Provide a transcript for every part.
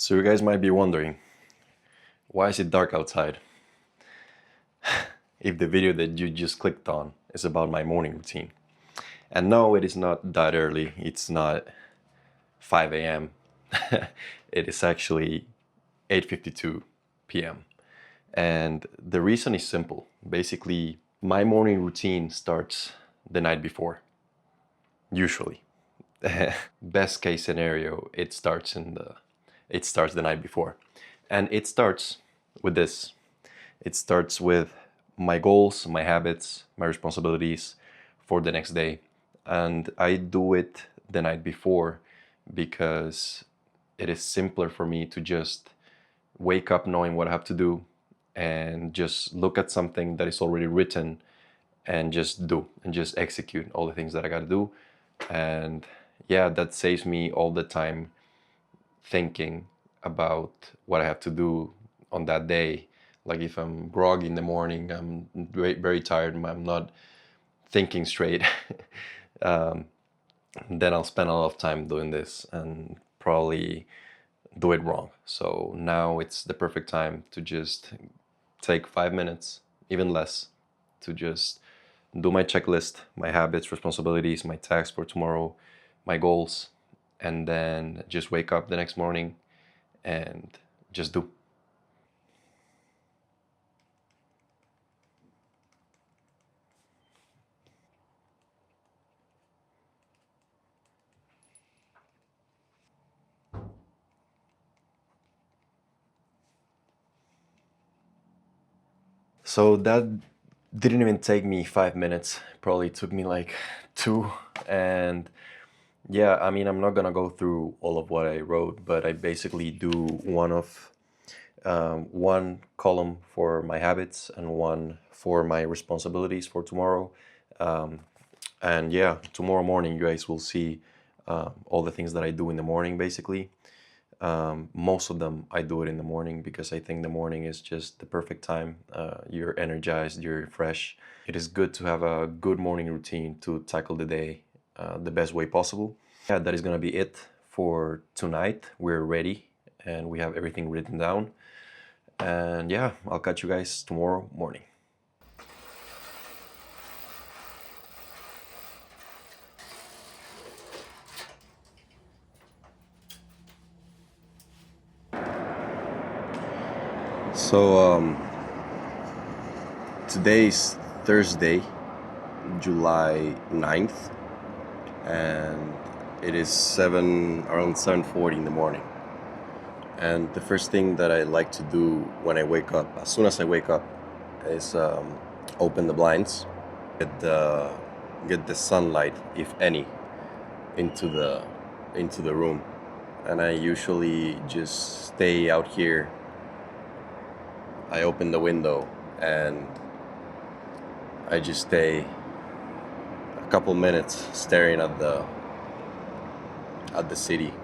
So you guys might be wondering, why is it dark outside? If the video that you just clicked on is about my morning routine. And no, it is not that early. It's not 5 a.m. It is actually 8:52 p.m. And the reason is simple. Basically, my morning routine starts the night before. Usually. Best case scenario, it starts the night before. And it starts with this. It starts with my goals, my habits, my responsibilities for the next day. And I do it the night before because it is simpler for me to just wake up knowing what I have to do and just look at something that is already written and just do and just execute all the things that I got to do. And yeah, that saves me all the time thinking about what I have to do on that day. Like if I'm groggy in the morning, I'm very, very tired, I'm not thinking straight, then I'll spend a lot of time doing this and probably do it wrong. So now it's the perfect time to just take 5 minutes, even less, to just do my checklist, my habits, responsibilities, my tasks for tomorrow, my goals, and then just wake up the next morning and just do. So that didn't even take me 5 minutes. Probably took me like two. And yeah, I mean, I'm not gonna go through all of what I wrote, but I basically do one column for my habits and one for my responsibilities for tomorrow. Um, and yeah, tomorrow morning you guys will see all the things that I do in the morning, basically. Most of them I do it in the morning because I think the morning is just the perfect time. You're energized, you're fresh. It is good to have a good morning routine to tackle the day the best way possible. Yeah, that is gonna be it for tonight. We're ready and we have everything written down. And yeah, I'll catch you guys tomorrow morning. So today's Thursday, July 9th, and it is around 7:40 in the morning. And the first thing that I like to do when I wake up, as soon as I wake up, is open the blinds, get the get the sunlight, if any, into the room. And I usually just stay out here. I open the window and I just stay a couple minutes staring at the city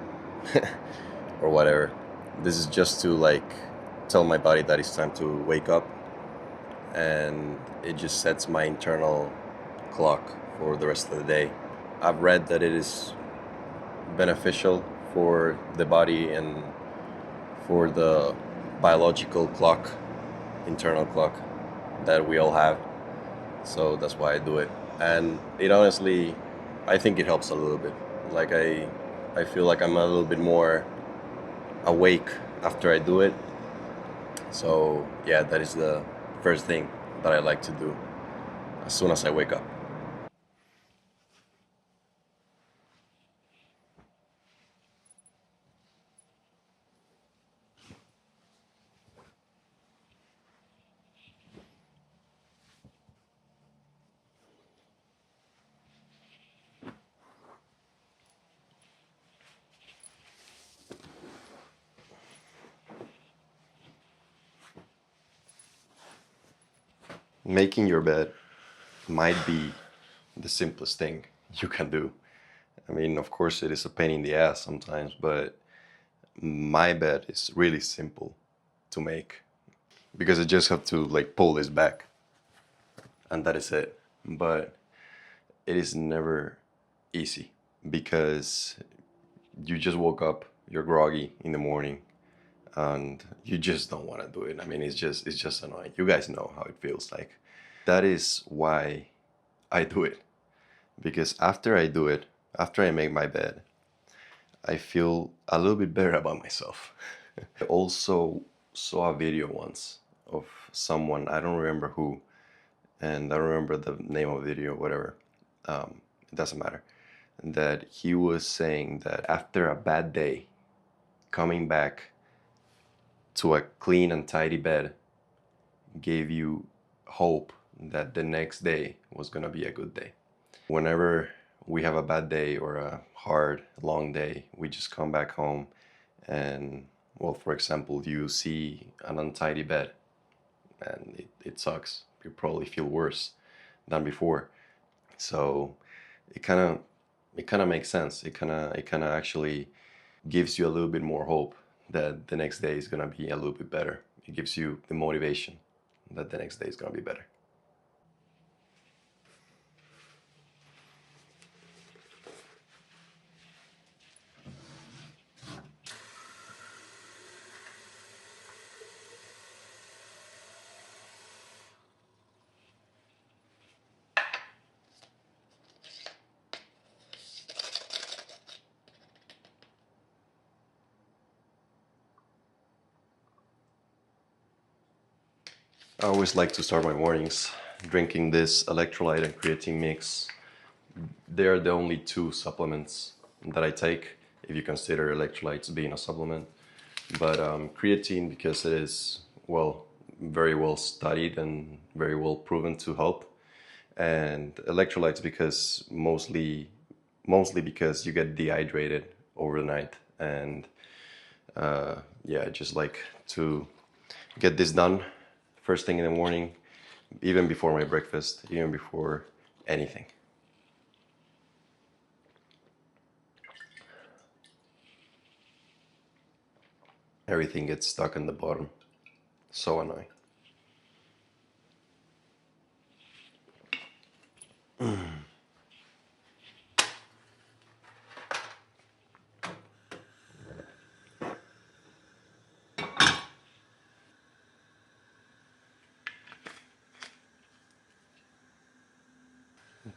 or whatever. This is just to like tell my body that it's time to wake up, and it just sets my internal clock for the rest of the day. I've read that it is beneficial for the body and for the biological clock, internal clock that we all have. So that's why I do it. And it honestly, I think it helps a little bit. Like I feel like I'm a little bit more awake after I do it. So yeah, that is the first thing that I like to do as soon as I wake up. Making your bed might be the simplest thing you can do. I mean, of course, it is a pain in the ass sometimes, but my bed is really simple to make because I just have to like pull this back and that is it. But it is never easy because you just woke up, you're groggy in the morning, and you just don't want to do it. I mean, it's just annoying. You guys know how it feels like. That is why I do it, because after I do it, after I make my bed, I feel a little bit better about myself. I also saw a video once of someone, I don't remember who, and I don't remember the name of the video, whatever. It doesn't matter. That he was saying that after a bad day, coming back to a clean and tidy bed gave you hope that the next day was gonna be a good day. Whenever we have a bad day or a hard, long day, we just come back home and, well, for example, you see an untidy bed and it sucks. You probably feel worse than before. So it kind of makes sense. It kind of actually gives you a little bit more hope that the next day is gonna be a little bit better. It gives you the motivation that the next day is gonna be better. I always like to start my mornings drinking this electrolyte and creatine mix. They are the only two supplements that I take, if you consider electrolytes being a supplement. But creatine, because it is, well, very well studied and very well proven to help. And electrolytes because mostly because you get dehydrated overnight. And yeah, I just like to get this done first thing in the morning, even before my breakfast, even before anything. Everything gets stuck in the bottom. So annoying.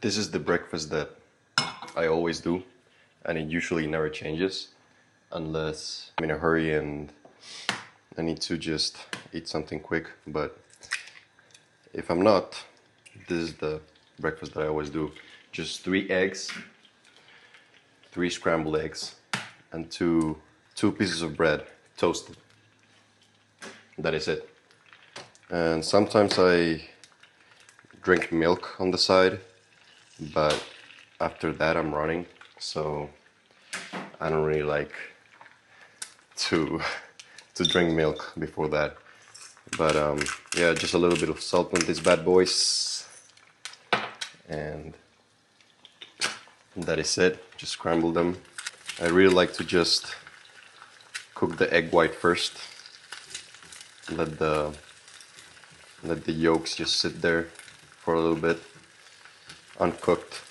This is the breakfast that I always do, and it usually never changes unless I'm in a hurry and I need to just eat something quick. But if I'm not, this is the breakfast that I always do. Just 3 eggs, 3 scrambled eggs, and two pieces of bread toasted. That is it. And sometimes I drink milk on the side, but after that I'm running, so I don't really like to to drink milk before that. But yeah, just a little bit of salt on these bad boys, and that is it. Just scramble them. I really like to just cook the egg white first. Let the yolks just sit there for a little bit, uncooked,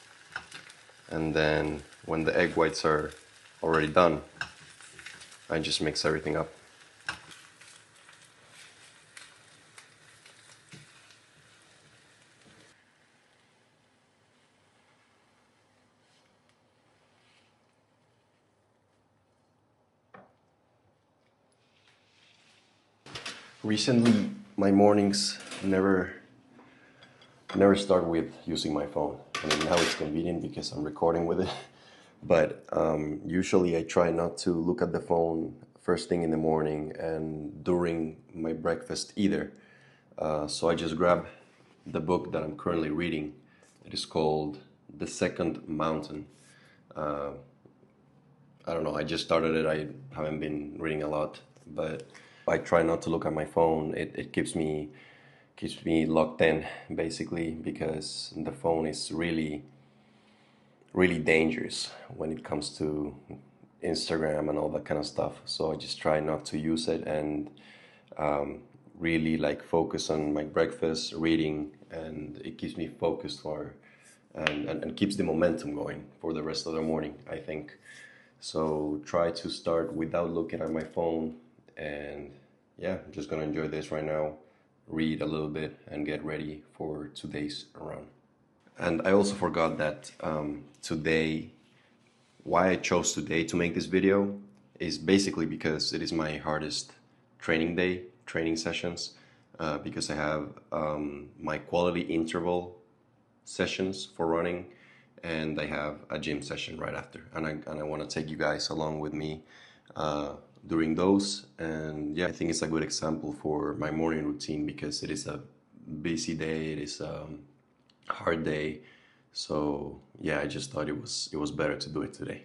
and then when the egg whites are already done, I just mix everything up. Recently, my mornings never start with using my phone. I mean, now it's convenient because I'm recording with it, but usually I try not to look at the phone first thing in the morning and during my breakfast either. So I just grab the book that I'm currently reading. It is called The Second Mountain. I don't know, I just started it. I haven't been reading a lot, but I try not to look at my phone. It keeps me locked in basically, because the phone is really dangerous when it comes to Instagram and all that kind of stuff. So I just try not to use it and really like focus on my breakfast, reading, and it keeps me focused for and keeps the momentum going for the rest of the morning, I think. So try to start without looking at my phone and yeah, I'm just gonna enjoy this right now, read a little bit, and get ready for today's run. And I also forgot that today, why I chose today to make this video is basically because it is my hardest training day, training sessions, because I have my quality interval sessions for running, and I have a gym session right after, and I want to take you guys along with me during those. And yeah, I think it's a good example for my morning routine because it is a busy day, it is a hard day. So yeah, I just thought it was better to do it today.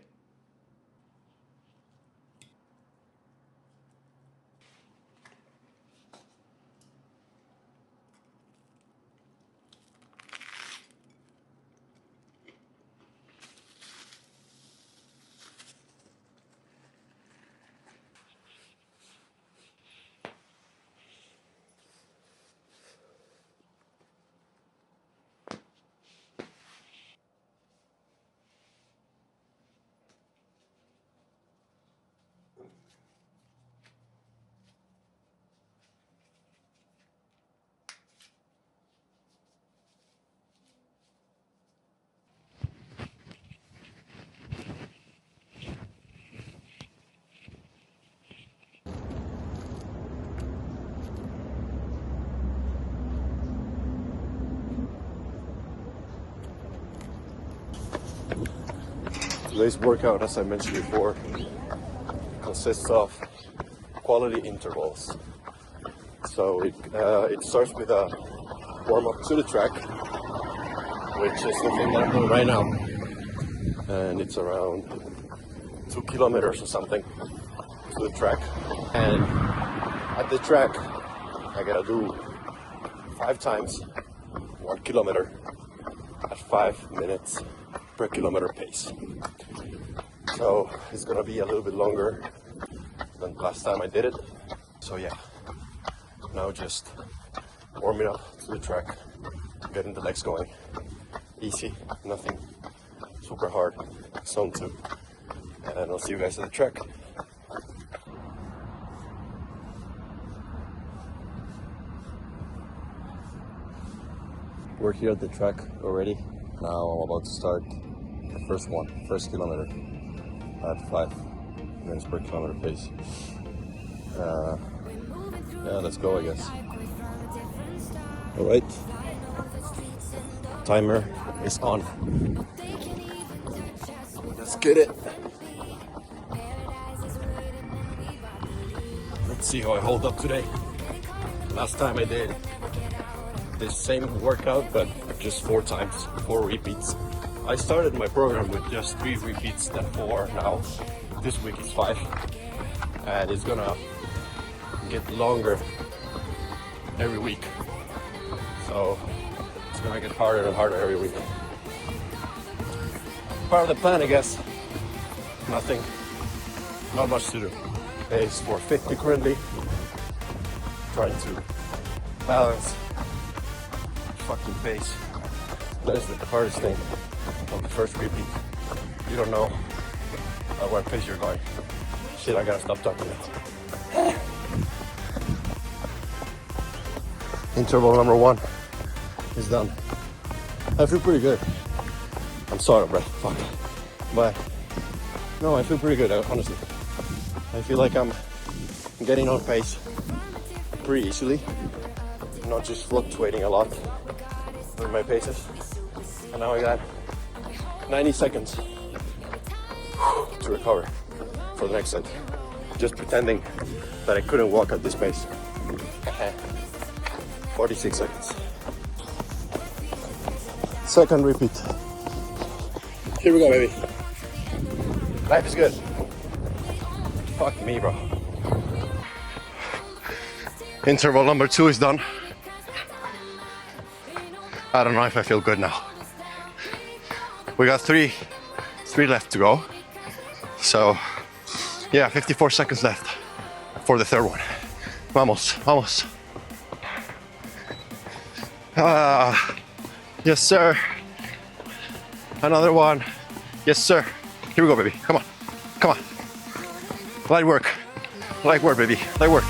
Today's workout, as I mentioned before, consists of quality intervals. So it starts with a warm-up to the track, which is the thing that I'm doing right now. And it's around 2 kilometers or something to the track. And at the track, I gotta do 5 times 1 kilometer at 5 minutes per kilometer pace. So it's gonna be a little bit longer than last time I did it. So yeah, now just warming up to the track, getting the legs going. Easy, nothing super hard, zone 2. And I'll see you guys at the track. We're here at the track already. Now I'm about to start the first kilometer at 5 minutes per kilometer pace. Yeah, let's go, I guess. All right, timer is on. Let's get it. Let's see how I hold up today. Last time I did this same workout, but just 4 times, 4 repeats. I started my program with just 3 repeats, then 4. Now this week is 5, and it's gonna get longer every week. So it's gonna get harder and harder every week. Part of the plan, I guess. Not much to do. Pace 450 currently. Trying to balance fucking pace. That is the hardest thing on the first repeat. You don't know at what pace you're going. Shit, I gotta stop talking now. Interval number 1 is done. I feel pretty good. I'm sorry, bro. Fuck. But no, I feel pretty good, honestly. I feel like I'm getting on pace pretty easily. I'm not just fluctuating a lot with my paces. And now I got 90 seconds to recover for the next set. Just pretending that I couldn't walk at this pace. 46 seconds. Second repeat. Here we go, baby. Life is good. Fuck me, bro. Interval number 2 is done. I don't know if I feel good now. We got three left to go. So yeah, 54 seconds left for the third one. Vamos, vamos. Yes, sir. Another one. Yes, sir. Here we go, baby. Come on. Come on. Light work. Light work, baby, light work.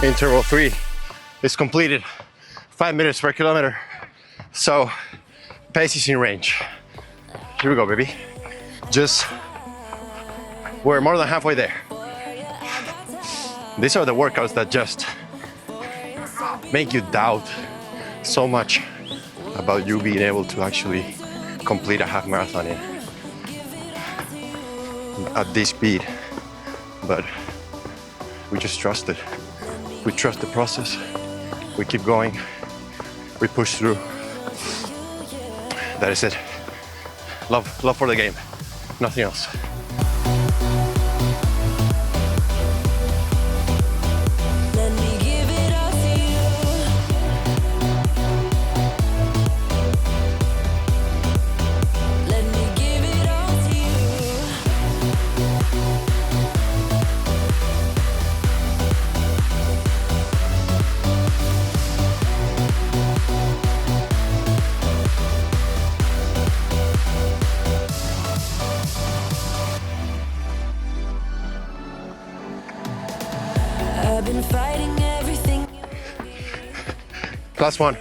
Interval 3 is completed, 5 minutes per kilometer. So pace is in range. Here we go, baby. We're more than halfway there. These are the workouts that just make you doubt so much about you being able to actually complete a half marathon at this speed. But we just trust it. We trust the process, we keep going, we push through. That is it. Love for the game, nothing else. Last one.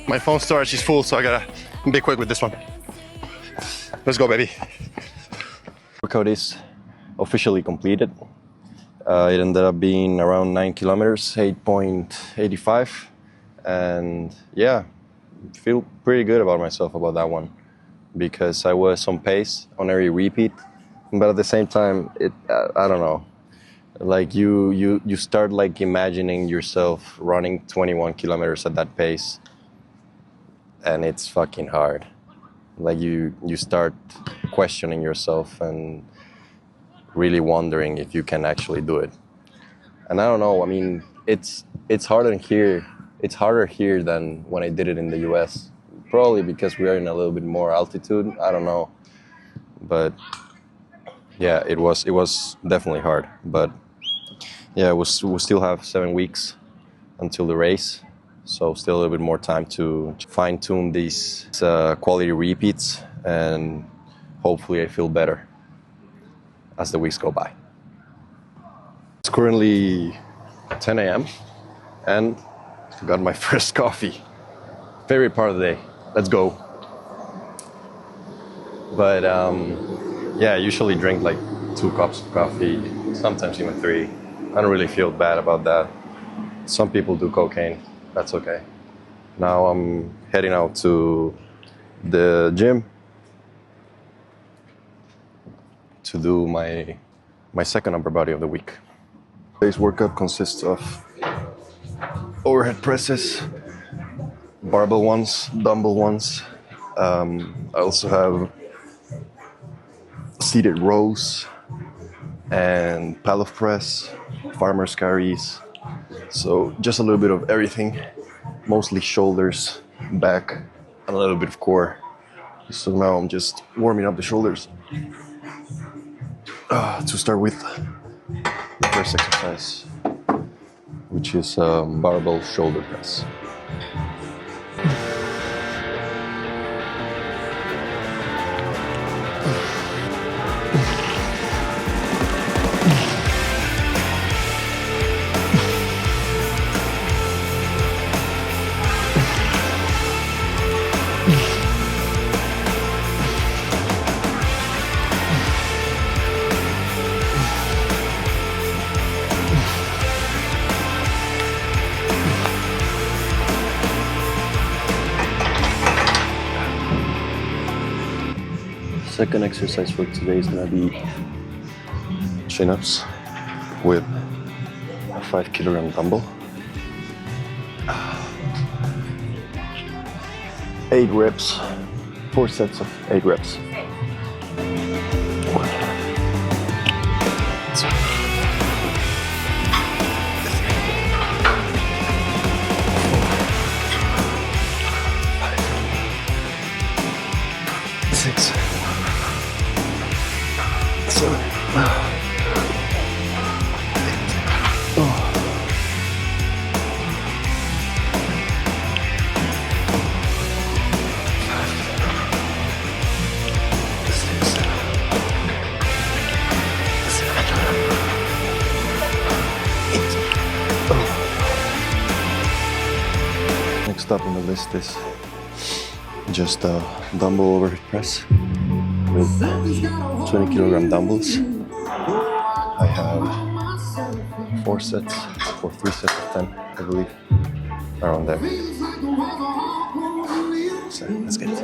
My phone storage is full, so I gotta be quick with this one. Let's go, baby. Workout is officially completed. It ended up being around 9 kilometers, 8.85. And yeah, feel pretty good about myself about that one because I was on pace on every repeat. But at the same time, I don't know. Like you start like imagining yourself running 21 kilometers at that pace, and it's fucking hard. Like you start questioning yourself and really wondering if you can actually do it. And I don't know, I mean, it's harder here. It's harder here than when I did it in the US. Probably because we are in a little bit more altitude, I don't know. But yeah, it was definitely hard. But yeah, we still have 7 weeks until the race, so still a little bit more time to fine-tune these quality repeats, and hopefully I feel better as the weeks go by. It's currently 10 a.m. and I got my first coffee. Favorite part of the day. Let's go. But yeah, I usually drink like 2 cups of coffee, sometimes even 3. I don't really feel bad about that. Some people do cocaine, that's okay. Now I'm heading out to the gym to do my second upper body of the week. Today's workout consists of overhead presses, barbell ones, dumbbell ones. I also have seated rows and pallet press, farmer's carries. So just a little bit of everything, mostly shoulders, back, and a little bit of core. So now I'm just warming up the shoulders to start with the first exercise, which is barbell shoulder press. Second exercise for today is gonna be chin-ups with a 5 kilogram dumbbell. 8 reps, 4 sets of 8 reps. 1, 2, 3, Next up on the list is just a dumbbell overhead press with 20 kilogram dumbbells. I have 4 sets or 3 sets of 10, I believe, around there. So let's get it.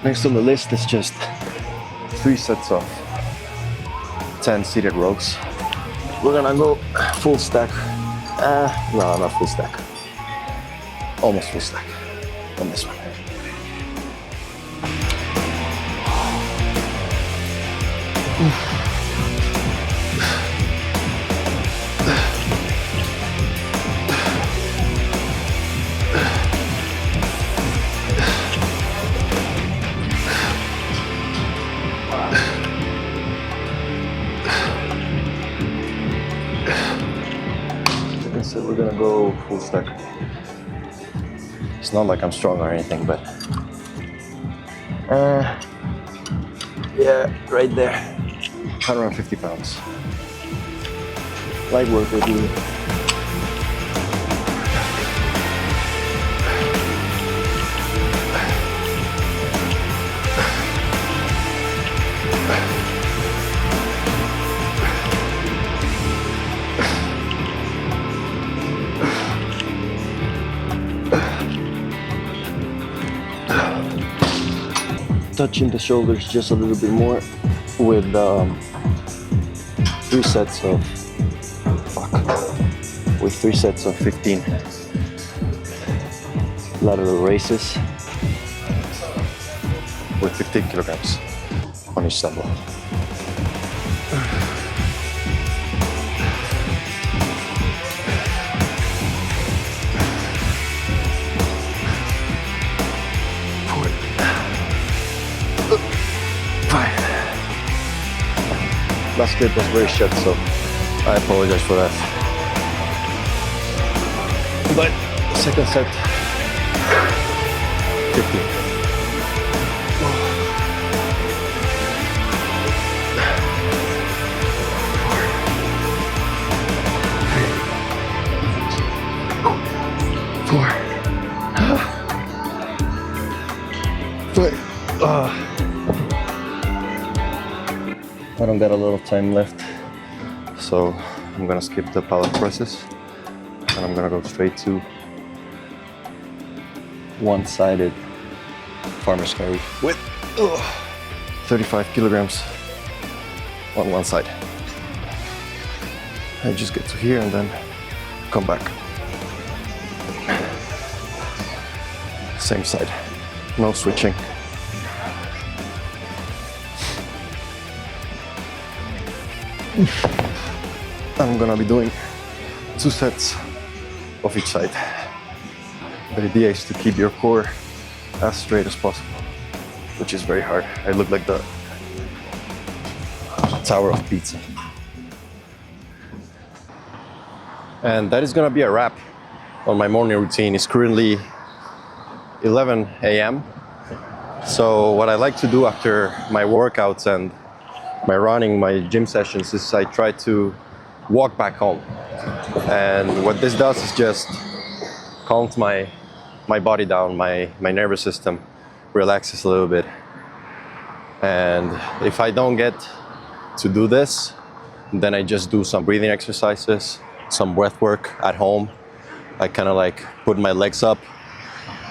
Next on the list is just 3 sets of 10 seated rows. We're gonna go full stack. No, not full stack. Almost full stack on this one. So we're gonna go full stack. It's not like I'm strong or anything, but yeah, right there, 150 pounds. Light work with me. Touching the shoulders just a little bit more with 3 sets of 15 lateral raises with 15 kilograms on each dumbbell. Last clip was very short, so I apologize for that. But second set, 15. I don't got a lot of time left, so I'm gonna skip the pallet presses and I'm gonna go straight to one-sided farmer's carry with 35 kilograms on one side. I just get to here and then come back. Same side, no switching. I'm gonna be doing 2 sets of each side. The idea is to keep your core as straight as possible, which is very hard. I look like the tower of pizza. And that is gonna be a wrap on my morning routine. It's currently 11 a.m. So what I like to do after my workouts and my running, my gym sessions, is I try to walk back home. And what this does is just calms my body down, my nervous system relaxes a little bit. And if I don't get to do this, then I just do some breathing exercises, some breath work at home. I kind of like put my legs up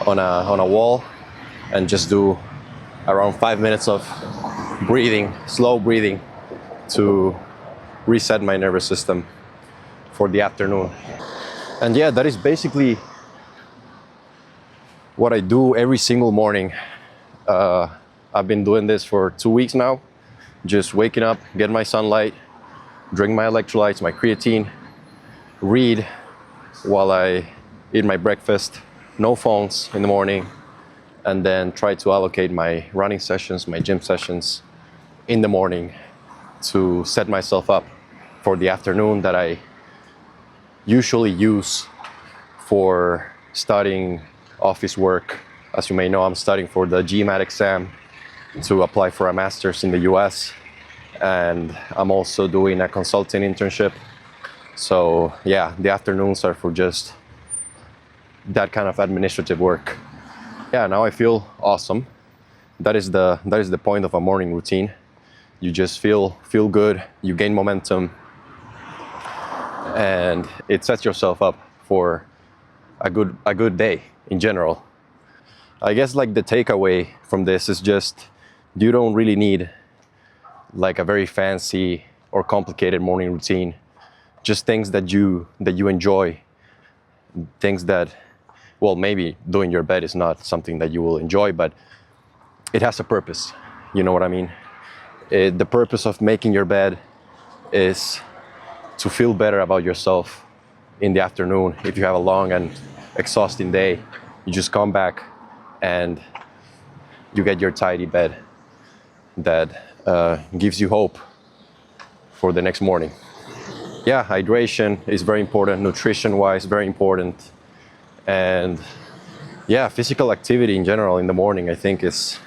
on a wall and just do around 5 minutes of breathing, slow breathing, to reset my nervous system for the afternoon. And yeah, that is basically what I do every single morning. I've been doing this for 2 weeks now. Just waking up, get my sunlight, drink my electrolytes, my creatine, read while I eat my breakfast, no phones in the morning, and then try to allocate my running sessions, my gym sessions in the morning to set myself up for the afternoon that I usually use for studying office work. As you may know, I'm studying for the GMAT exam to apply for a master's in the US, and I'm also doing a consulting internship. So yeah, the afternoons are for just that kind of administrative work. Yeah, now I feel awesome. That is the point of a morning routine. You just feel good, you gain momentum, and it sets yourself up for a good day in general. I guess like the takeaway from this is just you don't really need like a very fancy or complicated morning routine. Just things that you enjoy, things that, well, maybe doing your bed is not something that you will enjoy, but it has a purpose. You know what I mean? The purpose of making your bed is to feel better about yourself in the afternoon. If you have a long and exhausting day, you just come back and you get your tidy bed that gives you hope for the next morning. Yeah, hydration is very important, nutrition-wise, very important. And yeah, physical activity in general in the morning, I think is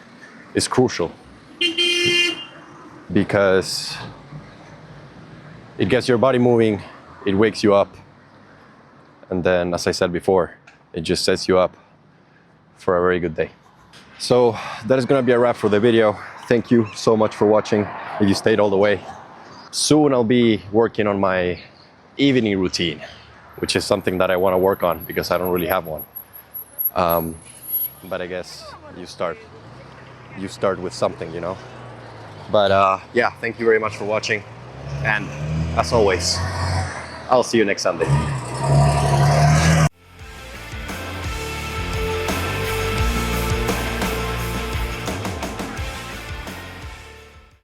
crucial, because it gets your body moving, it wakes you up, and then, as I said before, it just sets you up for a very good day. So that is gonna be a wrap for the video. Thank you so much for watching, if you stayed all the way. Soon I'll be working on my evening routine, which is something that I want to work on because I don't really have one. But I guess you start with something, you know. But yeah, thank you very much for watching, and as always, I'll see you next Sunday.